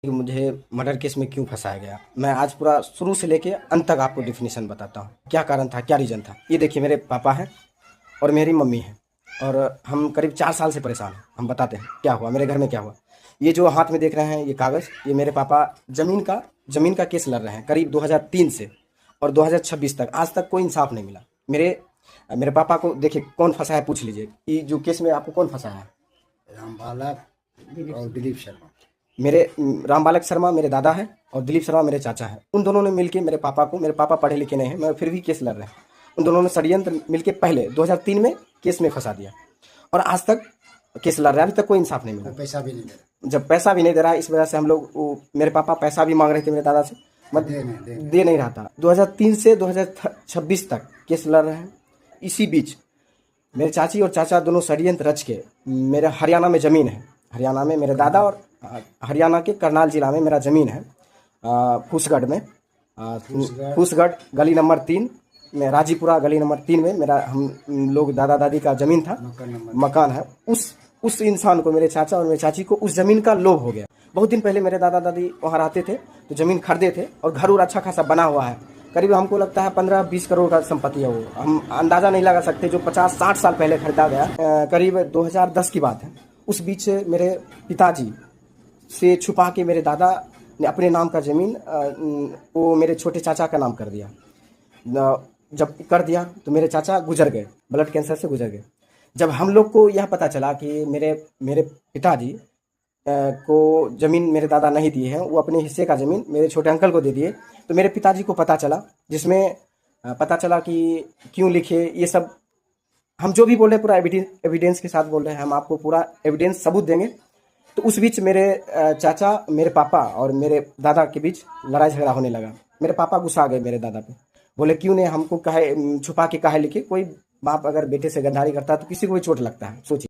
कि मुझे murder case में क्यों फंसाया गया। मैं आज पूरा शुरू से लेके अंत तक आपको डेफिनेशन बताता हूँ, क्या कारण था, क्या रीज़न था। ये देखिए, मेरे पापा हैं और मेरी मम्मी है, और हम करीब 4 साल से परेशान हैं। हम बताते हैं क्या हुआ, मेरे घर में क्या हुआ। ये जो हाथ में देख रहे हैं ये कागज़, ये मेरे पापा ज़मीन का केस लड़ रहे हैं करीब 2003 से, और 2026 तक आज तक कोई इंसाफ नहीं मिला। मेरे पापा को देखिए कौन फंसा है, पूछ लीजिए। ये जो केस में आपको कौन फंसाया है? रामबालक और दिलीप शर्मा। मेरे रामबालक शर्मा मेरे दादा हैं और दिलीप शर्मा मेरे चाचा हैं। उन दोनों ने मिलके मेरे पापा पढ़े लिखे नहीं हैं, मगर फिर भी केस लड़ रहे हैं। उन दोनों ने षड्यंत्र मिलके पहले 2003 में केस में फंसा दिया, और आज तक केस लड़ रहा है। अभी तक कोई इंसाफ नहीं मिला। पैसा भी नहीं दे रहा। जब पैसा भी नहीं दे रहा है, इस वजह से हम लोग मेरे पापा पैसा भी मांग रहे थे मेरे दादा से, दे नहीं रहा था। 2003 से 2026 तक केस लड़ रहे हैं। इसी बीच मेरे चाची और चाचा दोनों षड्यंत्र रच के, मेरे हरियाणा में ज़मीन है, हरियाणा में मेरे दादा, और हरियाणा के करनाल जिला में मेरा ज़मीन है, फूसगढ़ में, फूसगढ़ गली नंबर 3 में, राजीपुरा गली नंबर 3 में मेरा, हम लोग दादा दादी का ज़मीन था, मकान है। उस इंसान को, मेरे चाचा और मेरी चाची को उस ज़मीन का लोभ हो गया। बहुत दिन पहले मेरे दादा दादी वहाँ रहते थे, तो ज़मीन खरीदे थे, और घर उर अच्छा खासा बना हुआ है। करीब हमको लगता है 15-20 करोड़ का संपत्ति है वो। हम अंदाज़ा नहीं लगा सकते, जो 50-60 साल पहले खरीदा गया, करीब 2010 की बात है। उस बीच मेरे पिताजी से छुपा के मेरे दादा ने अपने नाम का ज़मीन वो मेरे छोटे चाचा का नाम कर दिया। जब कर दिया तो मेरे चाचा गुजर गए, ब्लड कैंसर से गुजर गए। जब हम लोग को यह पता चला कि मेरे पिताजी को ज़मीन मेरे दादा नहीं दिए हैं, वो अपने हिस्से का ज़मीन मेरे छोटे अंकल को दे दिए, तो मेरे पिताजी को पता चला, जिसमें पता चला कि क्यों लिखे ये सब। हम जो भी बोल रहे हैं पूरा एविडेंस के साथ बोल रहे हैं, हम आपको पूरा एविडेंस सबूत देंगे। तो उस बीच मेरे चाचा, मेरे पापा और मेरे दादा के बीच लड़ाई झगड़ा होने लगा। मेरे पापा गुस्सा आ गए मेरे दादा पे, बोले क्यों ने हमको कहे छुपा के काहे लिखे। कोई बाप अगर बेटे से गद्दारी करता है तो किसी को भी चोट लगता है, सोचिए।